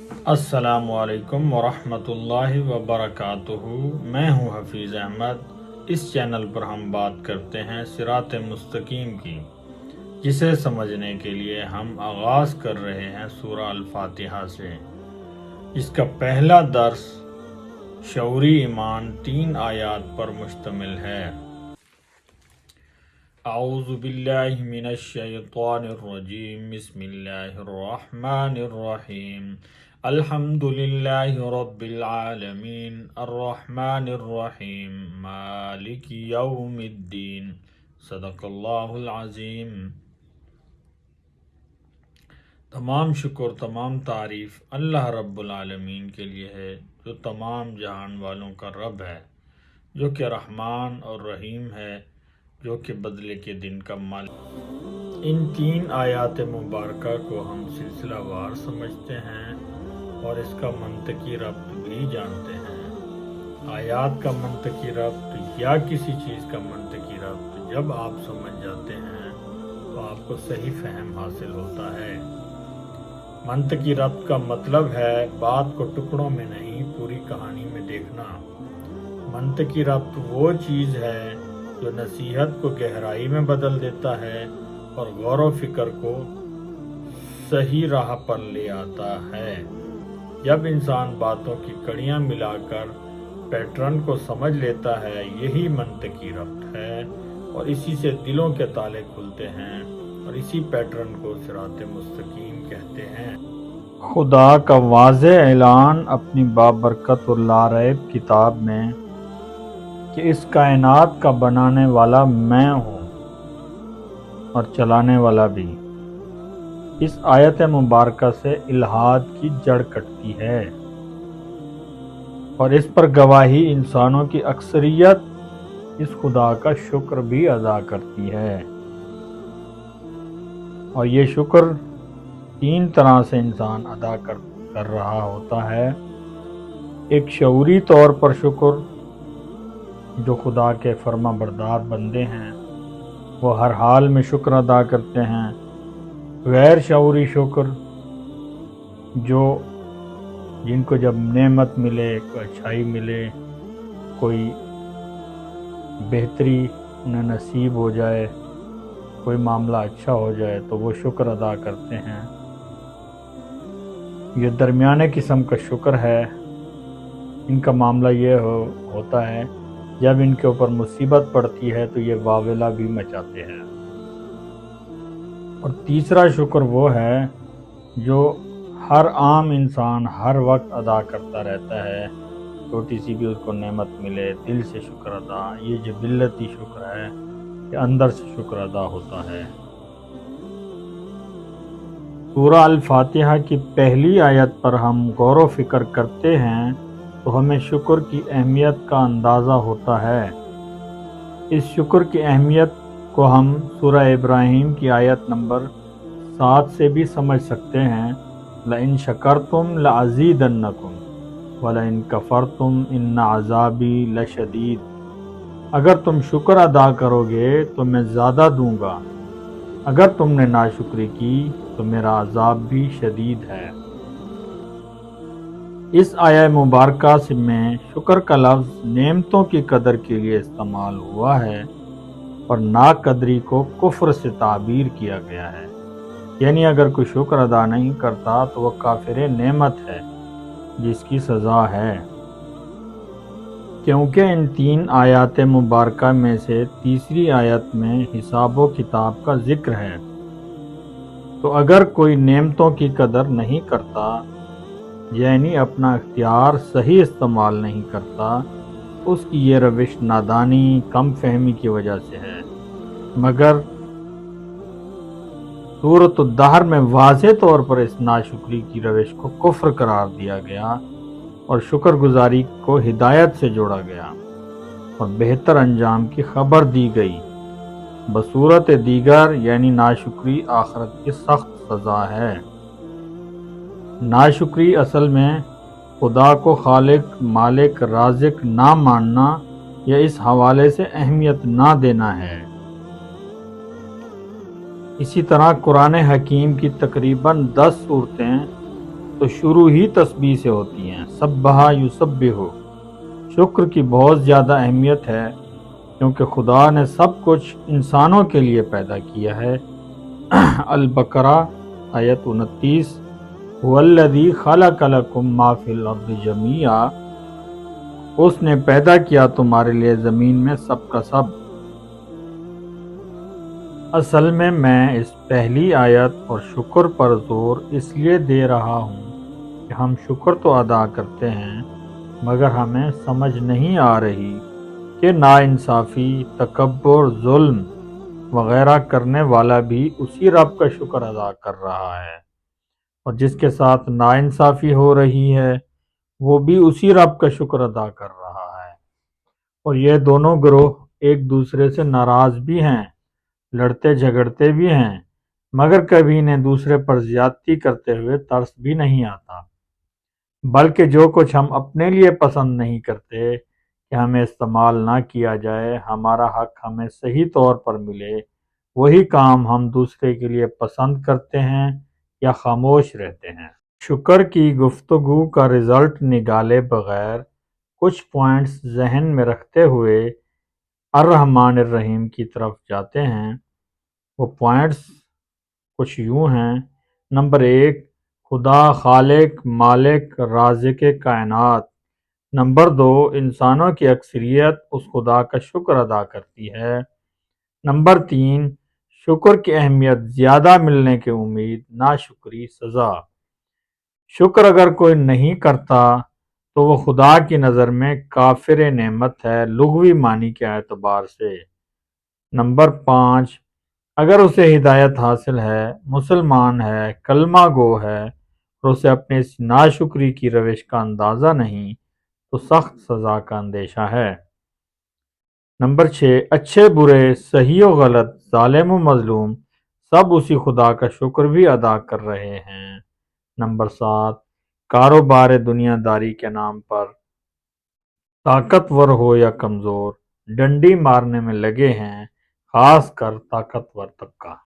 السلام علیکم ورحمۃ اللہ وبرکاتہ۔ میں ہوں حفیظ احمد۔ اس چینل پر ہم بات کرتے ہیں صراط مستقیم کی، جسے سمجھنے کے لیے ہم آغاز کر رہے ہیں سورہ الفاتحہ سے۔ اس کا پہلا درس شعوری ایمان 3 آیات پر مشتمل ہے۔ اعوذ باللہ من الشیطان الرجیم، بسم اللہ الرحمن الرحیم۔ الحمد للہ رب العالمین، الرحمن الرحیم، مالک یوم الدین۔ صدق اللہ العظیم۔ تمام شکر، تمام تعریف اللہ رب العالمین کے لیے ہے، جو تمام جہان والوں کا رب ہے، جو کہ رحمان اور رحیم ہے، جو کہ بدلے کے دن کا مالک۔ ان 3 آیات مبارکہ کو ہم سلسلہ وار سمجھتے ہیں اور اس کا منطقی ربط بھی جانتے ہیں۔ آیات کا منطقی ربط یا کسی چیز کا منطقی ربط جب آپ سمجھ جاتے ہیں تو آپ کو صحیح فہم حاصل ہوتا ہے۔ منطقی ربط کا مطلب ہے بات کو ٹکڑوں میں نہیں، پوری کہانی میں دیکھنا۔ منطقی ربط وہ چیز ہے جو نصیحت کو گہرائی میں بدل دیتا ہے اور غور و فکر کو صحیح راہ پر لے آتا ہے۔ جب انسان باتوں کی کڑیاں ملا کر پیٹرن کو سمجھ لیتا ہے، یہی منطقی ربط ہے، اور اسی سے دلوں کے تالے کھلتے ہیں، اور اسی پیٹرن کو صراط مستقیم کہتے ہیں۔ خدا کا واضح اعلان اپنی بابرکت اور لاریب کتاب میں کہ اس کائنات کا بنانے والا میں ہوں اور چلانے والا بھی، اس آیت مبارکہ سے الہاد کی جڑ کٹتی ہے، اور اس پر گواہی انسانوں کی اکثریت اس خدا کا شکر بھی ادا کرتی ہے، اور یہ شکر 3 طرح سے انسان ادا کر رہا ہوتا ہے۔ ایک شعوری طور پر شکر، جو خدا کے فرما بردار بندے ہیں وہ ہر حال میں شکر ادا کرتے ہیں۔ غیر شعوری شکر، جن کو جب نعمت ملے، کوئی اچھائی ملے، کوئی بہتری انہیں نصیب ہو جائے، کوئی معاملہ اچھا ہو جائے تو وہ شکر ادا کرتے ہیں۔ یہ درمیانے قسم کا شکر ہے۔ ان کا معاملہ یہ ہوتا ہے جب ان کے اوپر مصیبت پڑتی ہے تو یہ واویلا بھی مچاتے ہیں۔ اور تیسرا شکر وہ ہے جو ہر عام انسان ہر وقت ادا کرتا رہتا ہے، چھوٹی سی بھی اس کو نعمت ملے دل سے شکر ادا، یہ جبلتی شکر ہے کہ اندر سے شکر ادا ہوتا ہے۔ سورہ الفاتحہ کی پہلی آیت پر ہم غور و فکر کرتے ہیں تو ہمیں شکر کی اہمیت کا اندازہ ہوتا ہے۔ اس شکر کی اہمیت کو ہم سورہ ابراہیم کی آیت نمبر 7 سے بھی سمجھ سکتے ہیں۔ لَإِن شَكَرْتُمْ لَأَزِيدَنَّكُمْ وَلَإِن كَفَرْتُمْ إِنَّ عَذَابِي لَشَدِيدٌ۔ اگر تم شکر ادا کرو گے تو میں زیادہ دوں گا، اگر تم نے ناشکری کی تو میرا عذاب بھی شدید ہے۔ اس آیہ مبارکہ میں شکر کا لفظ نعمتوں کی قدر کے لیے استعمال ہوا ہے، اور ناقدری کو کفر سے تعبیر کیا گیا ہے۔ یعنی اگر کوئی شکر ادا نہیں کرتا تو وہ کافر نعمت ہے، جس کی سزا ہے۔ کیونکہ ان 3 آیات مبارکہ میں سے تیسری آیت میں حساب و کتاب کا ذکر ہے، تو اگر کوئی نعمتوں کی قدر نہیں کرتا، یعنی اپنا اختیار صحیح استعمال نہیں کرتا، اس کی یہ روش نادانی، کم فہمی کی وجہ سے ہے۔ مگر سورۃ الدہر میں واضح طور پر اس ناشکری کی روش کو کفر قرار دیا گیا اور شکر گزاری کو ہدایت سے جوڑا گیا، اور بہتر انجام کی خبر دی گئی۔ بصورت دیگر یعنی ناشکری آخرت کی سخت سزا ہے۔ ناشکری اصل میں خدا کو خالق، مالک، رازق نہ ماننا یا اس حوالے سے اہمیت نہ دینا ہے۔ اسی طرح قرآن حکیم کی تقریباً 10 صورتیں تو شروع ہی تسبیح سے ہوتی ہیں۔ سبحا یسبح، شکر کی بہت زیادہ اہمیت ہے کیونکہ خدا نے سب کچھ انسانوں کے لیے پیدا کیا ہے۔ البقرہ آیت 29۔ هو الذی خلق لکم ما فی الارض جمیعا، اس نے پیدا کیا تمہارے لیے زمین میں سب کا سب۔ اصل میں اس پہلی آیت اور شکر پر زور اس لیے دے رہا ہوں کہ ہم شکر تو ادا کرتے ہیں مگر ہمیں سمجھ نہیں آ رہی کہ ناانصافی، تکبر، ظلم وغیرہ کرنے والا بھی اسی رب کا شکر ادا کر رہا ہے، اور جس کے ساتھ ناانصافی ہو رہی ہے وہ بھی اسی رب کا شکر ادا کر رہا ہے، اور یہ دونوں گروہ ایک دوسرے سے ناراض بھی ہیں، لڑتے جھگڑتے بھی ہیں، مگر کبھی انہیں دوسرے پر زیادتی کرتے ہوئے ترس بھی نہیں آتا، بلکہ جو کچھ ہم اپنے لیے پسند نہیں کرتے کہ ہمیں استعمال نہ کیا جائے، ہمارا حق ہمیں صحیح طور پر ملے، وہی کام ہم دوسرے کے لیے پسند کرتے ہیں یا خاموش رہتے ہیں۔ شکر کی گفتگو کا رزلٹ نگالے بغیر کچھ پوائنٹس ذہن میں رکھتے ہوئے الرحمن الرحیم کی طرف جاتے ہیں۔ وہ پوائنٹس کچھ یوں ہیں۔ نمبر 1، خدا خالق، مالک، رازق کائنات۔ نمبر 2، انسانوں کی اکثریت اس خدا کا شکر ادا کرتی ہے۔ نمبر 3، شکر کی اہمیت زیادہ ملنے کی امید، ناشکری سزا۔ شکر اگر کوئی نہیں کرتا تو وہ خدا کی نظر میں کافر نعمت ہے، لغوی معنی کے اعتبار سے۔ نمبر 5، اگر اسے ہدایت حاصل ہے، مسلمان ہے، کلمہ گو ہے، اور اسے اپنے اس ناشکری کی روش کا اندازہ نہیں تو سخت سزا کا اندیشہ ہے۔ نمبر 6، اچھے برے، صحیح و غلط، ظالم و مظلوم سب اسی خدا کا شکر بھی ادا کر رہے ہیں۔ نمبر 7، کاروبار دنیا داری کے نام پر طاقتور ہو یا کمزور ڈنڈی مارنے میں لگے ہیں، خاص کر طاقتور طبقہ۔